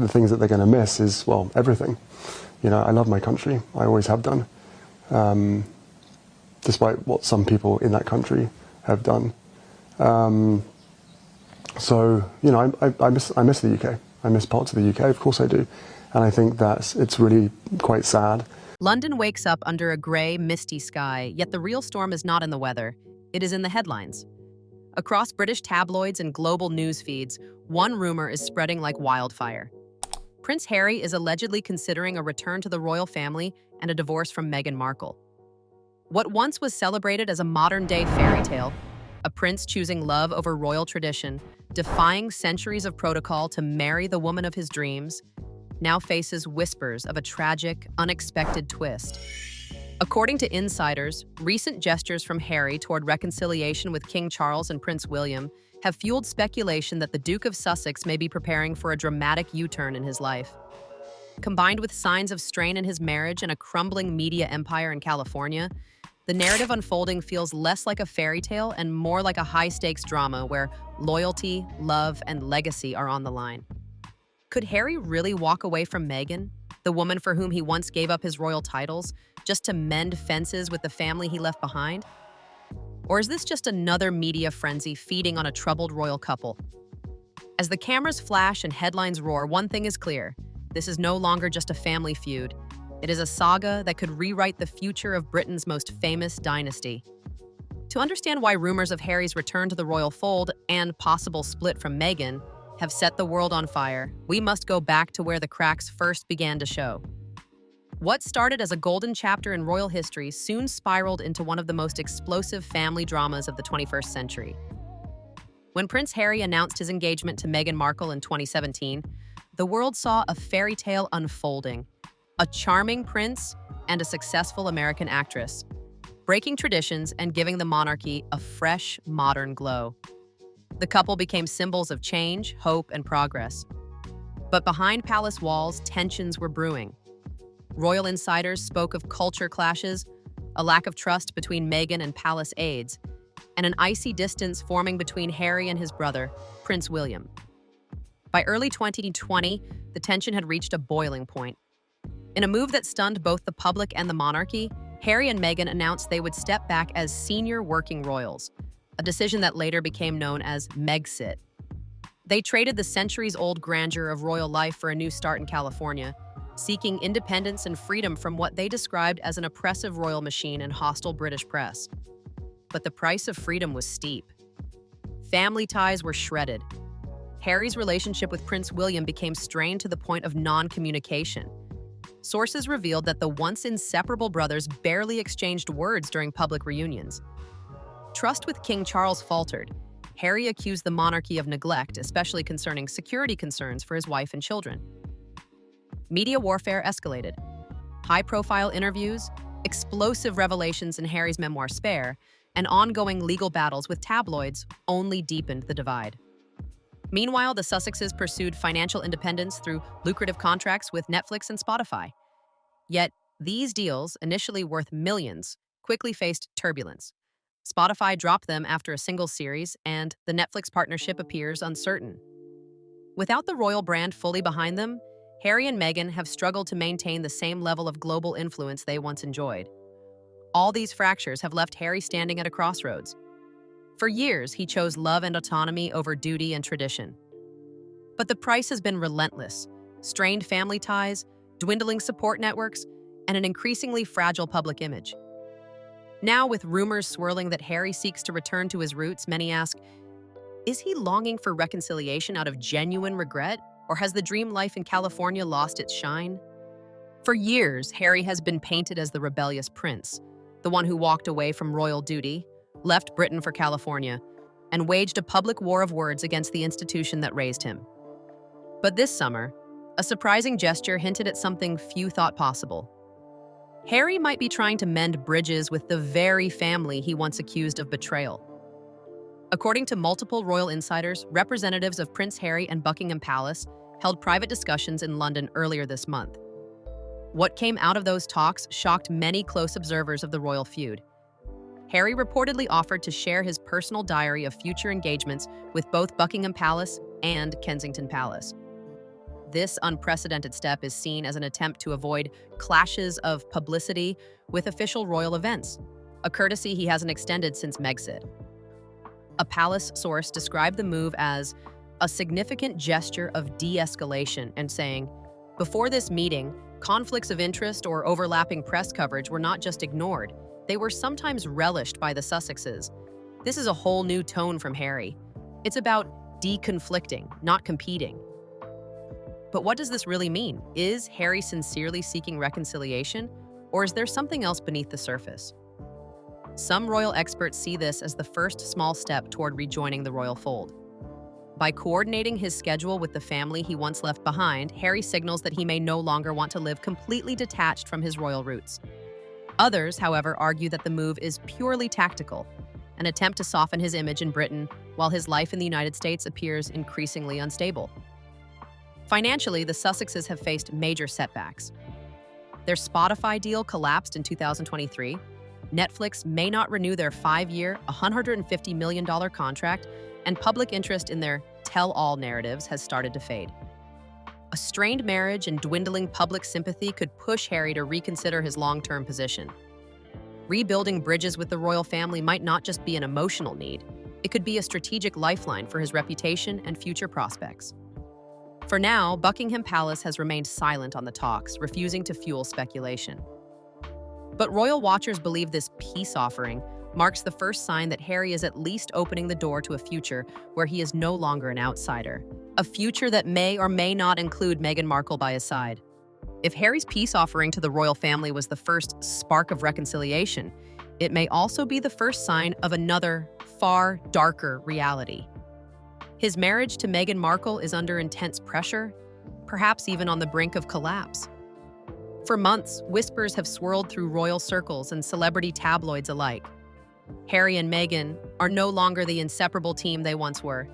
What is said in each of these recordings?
the things that they're going to miss is, well, everything. You know, I love my country. I always have done, despite what some people in that country have done. So, you know, I miss the UK. I miss parts of the UK, of course I do. And I think it's really quite sad. London wakes up under a grey, misty sky, yet the real storm is not in the weather. It is in the headlines. Across British tabloids and global news feeds, one rumor is spreading like wildfire. Prince Harry is allegedly considering a return to the royal family and a divorce from Meghan Markle. What once was celebrated as a modern-day fairy tale, a prince choosing love over royal tradition, defying centuries of protocol to marry the woman of his dreams, now faces whispers of a tragic, unexpected twist. According to insiders, recent gestures from Harry toward reconciliation with King Charles and Prince William have fueled speculation that the Duke of Sussex may be preparing for a dramatic U-turn in his life. Combined with signs of strain in his marriage and a crumbling media empire in California, the narrative unfolding feels less like a fairy tale and more like a high-stakes drama where loyalty, love, and legacy are on the line. Could Harry really walk away from Meghan, the woman for whom he once gave up his royal titles, just to mend fences with the family he left behind? Or is this just another media frenzy feeding on a troubled royal couple? As the cameras flash and headlines roar, one thing is clear. This is no longer just a family feud. It is a saga that could rewrite the future of Britain's most famous dynasty. To understand why rumors of Harry's return to the royal fold and possible split from Meghan have set the world on fire, we must go back to where the cracks first began to show. What started as a golden chapter in royal history soon spiraled into one of the most explosive family dramas of the 21st century. When Prince Harry announced his engagement to Meghan Markle in 2017, the world saw a fairy tale unfolding. A charming prince and a successful American actress, breaking traditions and giving the monarchy a fresh, modern glow. The couple became symbols of change, hope, and progress. But behind palace walls, tensions were brewing. Royal insiders spoke of culture clashes, a lack of trust between Meghan and palace aides, and an icy distance forming between Harry and his brother, Prince William. By early 2020, the tension had reached a boiling point. In a move that stunned both the public and the monarchy, Harry and Meghan announced they would step back as senior working royals, a decision that later became known as Megxit. They traded the centuries-old grandeur of royal life for a new start in California, seeking independence and freedom from what they described as an oppressive royal machine and hostile British press. But the price of freedom was steep. Family ties were shredded. Harry's relationship with Prince William became strained to the point of non-communication. Sources revealed that the once inseparable brothers barely exchanged words during public reunions. Trust with King Charles faltered. Harry accused the monarchy of neglect, especially concerning security concerns for his wife and children. Media warfare escalated. High-profile interviews, explosive revelations in Harry's memoir Spare, and ongoing legal battles with tabloids only deepened the divide. Meanwhile, the Sussexes pursued financial independence through lucrative contracts with Netflix and Spotify. Yet, these deals, initially worth millions, quickly faced turbulence. Spotify dropped them after a single series, and the Netflix partnership appears uncertain. Without the royal brand fully behind them, Harry and Meghan have struggled to maintain the same level of global influence they once enjoyed. All these fractures have left Harry standing at a crossroads. For years, he chose love and autonomy over duty and tradition. But the price has been relentless: strained family ties, dwindling support networks, and an increasingly fragile public image. Now, with rumors swirling that Harry seeks to return to his roots, many ask, is he longing for reconciliation out of genuine regret, or has the dream life in California lost its shine? For years, Harry has been painted as the rebellious prince, the one who walked away from royal duty, left Britain for California, and waged a public war of words against the institution that raised him. But this summer, a surprising gesture hinted at something few thought possible. Harry might be trying to mend bridges with the very family he once accused of betrayal. According to multiple royal insiders, representatives of Prince Harry and Buckingham Palace held private discussions in London earlier this month. What came out of those talks shocked many close observers of the royal feud. Harry reportedly offered to share his personal diary of future engagements with both Buckingham Palace and Kensington Palace. This unprecedented step is seen as an attempt to avoid clashes of publicity with official royal events, a courtesy he hasn't extended since Megxit. A palace source described the move as a significant gesture of de-escalation and saying, "Before this meeting, conflicts of interest or overlapping press coverage were not just ignored, they were sometimes relished by the Sussexes. This is a whole new tone from Harry. It's about deconflicting, not competing." But what does this really mean? Is Harry sincerely seeking reconciliation, or is there something else beneath the surface? Some royal experts see this as the first small step toward rejoining the royal fold. By coordinating his schedule with the family he once left behind, Harry signals that he may no longer want to live completely detached from his royal roots. Others, however, argue that the move is purely tactical, an attempt to soften his image in Britain while his life in the United States appears increasingly unstable. Financially, the Sussexes have faced major setbacks. Their Spotify deal collapsed in 2023. Netflix may not renew their 5-year, $150 million contract, and public interest in their tell-all narratives has started to fade. A strained marriage and dwindling public sympathy could push Harry to reconsider his long-term position. Rebuilding bridges with the royal family might not just be an emotional need, it could be a strategic lifeline for his reputation and future prospects. For now, Buckingham Palace has remained silent on the talks, refusing to fuel speculation. But royal watchers believe this peace offering marks the first sign that Harry is at least opening the door to a future where he is no longer an outsider, a future that may or may not include Meghan Markle by his side. If Harry's peace offering to the royal family was the first spark of reconciliation, it may also be the first sign of another, far darker reality. His marriage to Meghan Markle is under intense pressure, perhaps even on the brink of collapse. For months, whispers have swirled through royal circles and celebrity tabloids alike. Harry and Meghan are no longer the inseparable team they once were.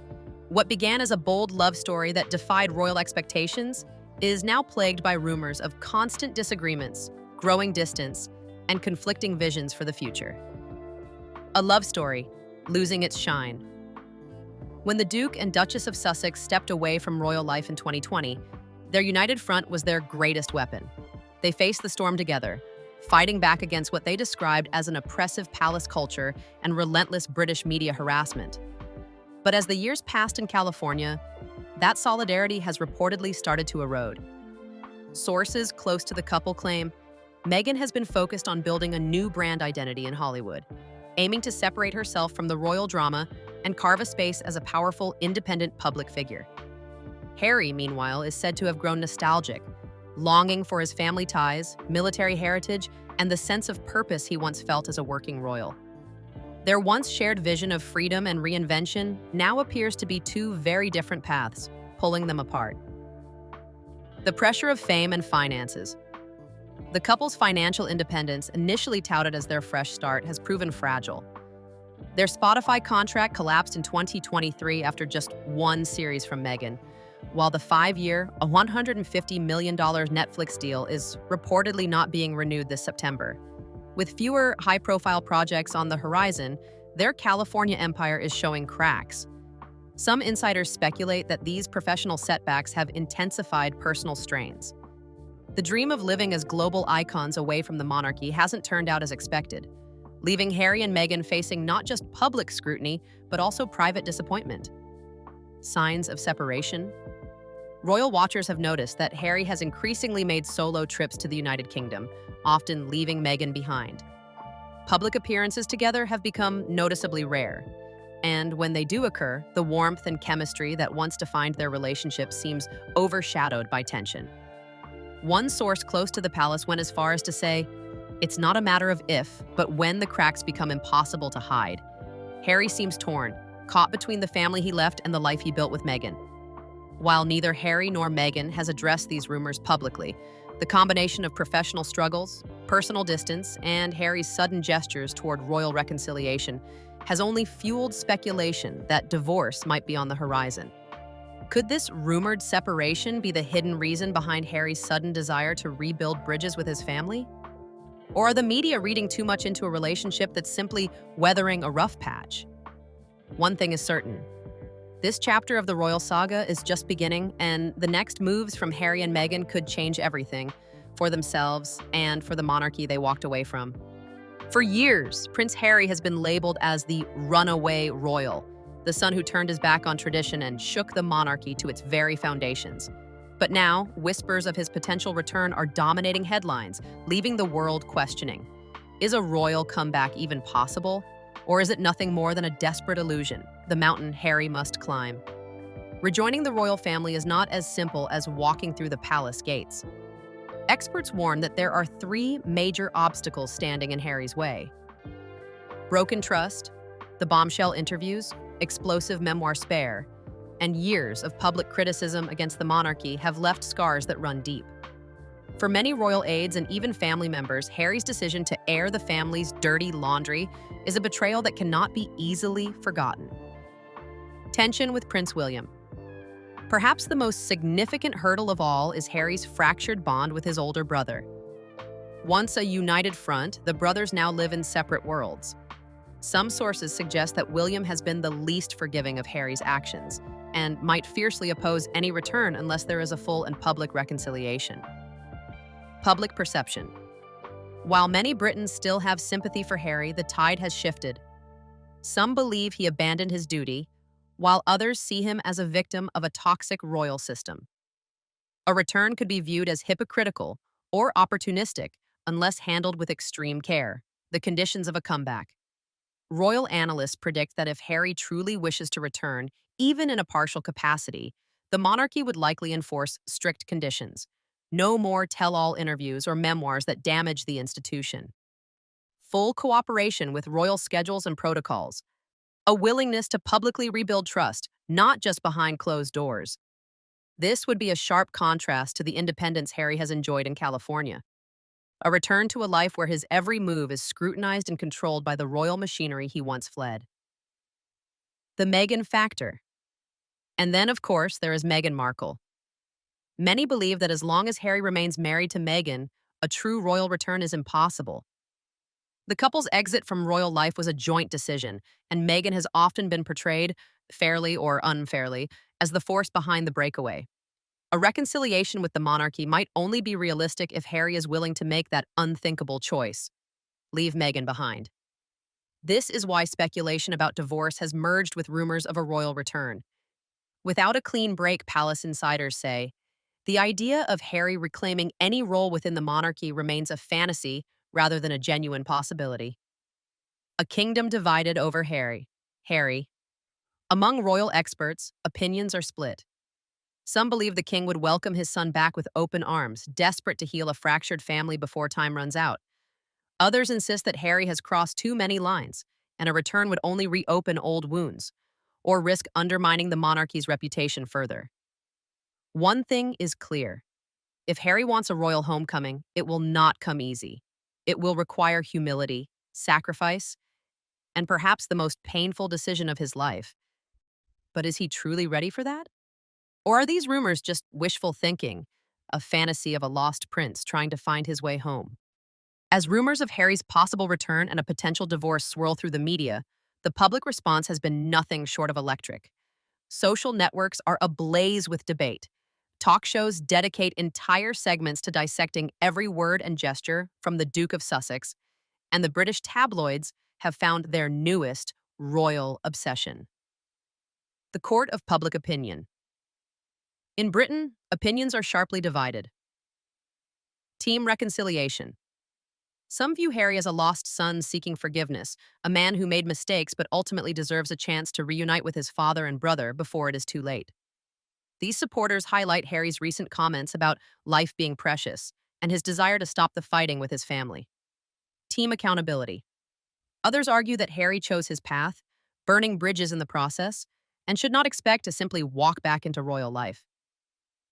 What began as a bold love story that defied royal expectations is now plagued by rumors of constant disagreements, growing distance, and conflicting visions for the future. A love story, losing its shine. When the Duke and Duchess of Sussex stepped away from royal life in 2020, their united front was their greatest weapon. They faced the storm together, fighting back against what they described as an oppressive palace culture and relentless British media harassment. But as the years passed in California, that solidarity has reportedly started to erode. Sources close to the couple claim Meghan has been focused on building a new brand identity in Hollywood, aiming to separate herself from the royal drama and carve a space as a powerful, independent public figure. Harry, meanwhile, is said to have grown nostalgic, longing for his family ties, military heritage, and the sense of purpose he once felt as a working royal. Their once shared vision of freedom and reinvention now appears to be two very different paths, pulling them apart. The pressure of fame and finances. The couple's financial independence, initially touted as their fresh start, has proven fragile. Their Spotify contract collapsed in 2023 after just one series from Meghan, while the 5-year, $150 million Netflix deal is reportedly not being renewed this September. With fewer high-profile projects on the horizon, their California empire is showing cracks. Some insiders speculate that these professional setbacks have intensified personal strains. The dream of living as global icons away from the monarchy hasn't turned out as expected, leaving Harry and Meghan facing not just public scrutiny, but also private disappointment. Signs of separation. Royal watchers have noticed that Harry has increasingly made solo trips to the United Kingdom, often leaving Meghan behind. Public appearances together have become noticeably rare, and when they do occur, the warmth and chemistry that once defined their relationship seems overshadowed by tension. One source close to the palace went as far as to say, "It's not a matter of if, but when the cracks become impossible to hide." Harry seems torn, caught between the family he left and the life he built with Meghan. While neither Harry nor Meghan has addressed these rumors publicly, the combination of professional struggles, personal distance, and Harry's sudden gestures toward royal reconciliation has only fueled speculation that divorce might be on the horizon. Could this rumored separation be the hidden reason behind Harry's sudden desire to rebuild bridges with his family? Or are the media reading too much into a relationship that's simply weathering a rough patch? One thing is certain. This chapter of the royal saga is just beginning, and the next moves from Harry and Meghan could change everything for themselves and for the monarchy they walked away from. For years, Prince Harry has been labeled as the runaway royal, the son who turned his back on tradition and shook the monarchy to its very foundations. But now, whispers of his potential return are dominating headlines, leaving the world questioning. Is a royal comeback even possible? Or is it nothing more than a desperate illusion, the mountain Harry must climb? Rejoining the royal family is not as simple as walking through the palace gates. Experts warn that there are three major obstacles standing in Harry's way: broken trust, the bombshell interviews, explosive memoir Spare, and years of public criticism against the monarchy have left scars that run deep. For many royal aides and even family members, Harry's decision to air the family's dirty laundry is a betrayal that cannot be easily forgotten. Tension with Prince William. Perhaps the most significant hurdle of all is Harry's fractured bond with his older brother. Once a united front, the brothers now live in separate worlds. Some sources suggest that William has been the least forgiving of Harry's actions and might fiercely oppose any return unless there is a full and public reconciliation. Public perception. While many Britons still have sympathy for Harry, the tide has shifted. Some believe he abandoned his duty, while others see him as a victim of a toxic royal system. A return could be viewed as hypocritical or opportunistic unless handled with extreme care. The conditions of a comeback. Royal analysts predict that if Harry truly wishes to return, even in a partial capacity, the monarchy would likely enforce strict conditions. No more tell-all interviews or memoirs that damage the institution. Full cooperation with royal schedules and protocols. A willingness to publicly rebuild trust, not just behind closed doors. This would be a sharp contrast to the independence Harry has enjoyed in California. A return to a life where his every move is scrutinized and controlled by the royal machinery he once fled. The Meghan factor. And then, of course, there is Meghan Markle. Many believe that as long as Harry remains married to Meghan, a true royal return is impossible. The couple's exit from royal life was a joint decision, and Meghan has often been portrayed, fairly or unfairly, as the force behind the breakaway. A reconciliation with the monarchy might only be realistic if Harry is willing to make that unthinkable choice: leave Meghan behind. This is why speculation about divorce has merged with rumors of a royal return. Without a clean break, palace insiders say, the idea of Harry reclaiming any role within the monarchy remains a fantasy rather than a genuine possibility. A kingdom divided over Harry. Among royal experts, opinions are split. Some believe the king would welcome his son back with open arms, desperate to heal a fractured family before time runs out. Others insist that Harry has crossed too many lines, and a return would only reopen old wounds, or risk undermining the monarchy's reputation further. One thing is clear. If Harry wants a royal homecoming, it will not come easy. It will require humility, sacrifice, and perhaps the most painful decision of his life. But is he truly ready for that? Or are these rumors just wishful thinking, a fantasy of a lost prince trying to find his way home? As rumors of Harry's possible return and a potential divorce swirl through the media, the public response has been nothing short of electric. Social networks are ablaze with debate. Talk shows dedicate entire segments to dissecting every word and gesture from the Duke of Sussex, and the British tabloids have found their newest royal obsession: the court of public opinion. In Britain, opinions are sharply divided. Team reconciliation. Some view Harry as a lost son seeking forgiveness, a man who made mistakes but ultimately deserves a chance to reunite with his father and brother before it is too late. These supporters highlight Harry's recent comments about life being precious and his desire to stop the fighting with his family. Team accountability. Others argue that Harry chose his path, burning bridges in the process, and should not expect to simply walk back into royal life.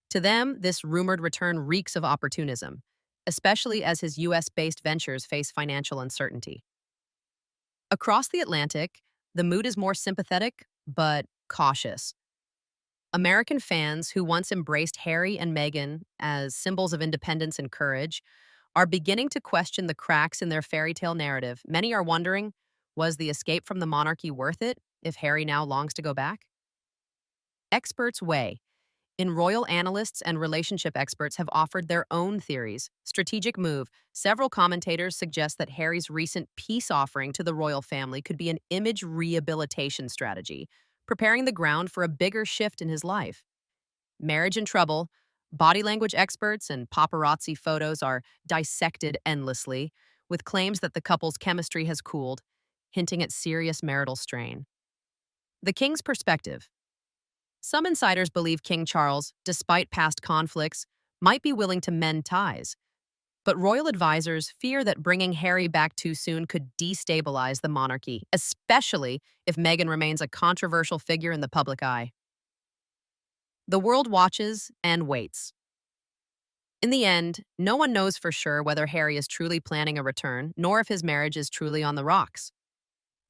To them, this rumored return reeks of opportunism, especially as his US-based ventures face financial uncertainty. Across the Atlantic, the mood is more sympathetic, but cautious. American fans who once embraced Harry and Meghan as symbols of independence and courage are beginning to question the cracks in their fairy tale narrative. Many are wondering, was the escape from the monarchy worth it if Harry now longs to go back? experts weigh. In royal analysts and relationship experts have offered their own theories. Strategic move. Several commentators suggest that Harry's recent peace offering to the royal family could be an image rehabilitation strategy, preparing the ground for a bigger shift in his life. Marriage in trouble. Body language experts and paparazzi photos are dissected endlessly, with claims that the couple's chemistry has cooled, hinting at serious marital strain. The king's perspective. Some insiders believe King Charles, despite past conflicts, might be willing to mend ties. But royal advisors fear that bringing Harry back too soon could destabilize the monarchy, especially if Meghan remains a controversial figure in the public eye. The world watches and waits. In the end, no one knows for sure whether Harry is truly planning a return, nor if his marriage is truly on the rocks.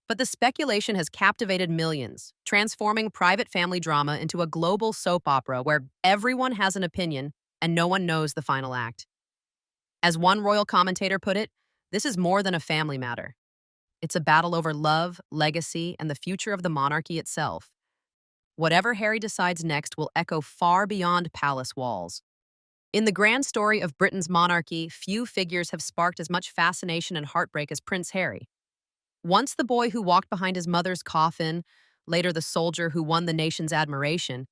But the speculation has captivated millions, transforming private family drama into a global soap opera where everyone has an opinion and no one knows the final act. As one royal commentator put it, this is more than a family matter. It's a battle over love, legacy, and the future of the monarchy itself. Whatever Harry decides next will echo far beyond palace walls. In the grand story of Britain's monarchy, few figures have sparked as much fascination and heartbreak as Prince Harry. Once the boy who walked behind his mother's coffin, later the soldier who won the nation's admiration,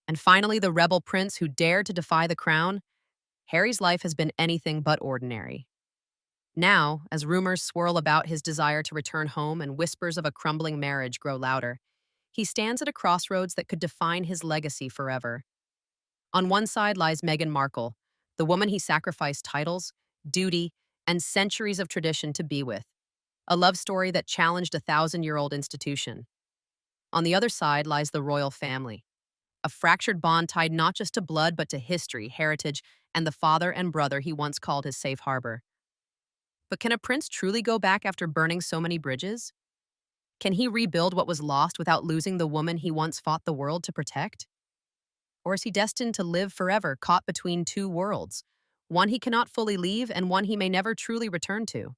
and finally the rebel prince who dared to defy the crown, Harry's life has been anything but ordinary. Now, as rumors swirl about his desire to return home and whispers of a crumbling marriage grow louder, he stands at a crossroads that could define his legacy forever. On one side lies Meghan Markle, the woman he sacrificed titles, duty, and centuries of tradition to be with, a love story that challenged a thousand-year-old institution. On the other side lies the royal family, a fractured bond tied not just to blood but to history, heritage, and the father and brother he once called his safe harbor. But can a prince truly go back after burning so many bridges? Can he rebuild what was lost without losing the woman he once fought the world to protect? Or is he destined to live forever caught between two worlds, one he cannot fully leave and one he may never truly return to?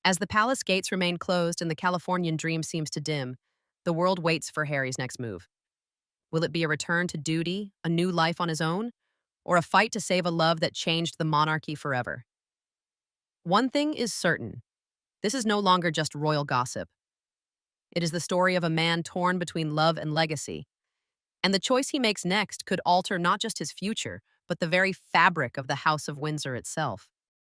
As the palace gates remain closed and the Californian dream seems to dim, the world waits for Harry's next move. Will it be a return to duty, a new life on his own, or a fight to save a love that changed the monarchy forever? One thing is certain. This is no longer just royal gossip. It is the story of a man torn between love and legacy. And the choice he makes next could alter not just his future, but the very fabric of the House of Windsor itself.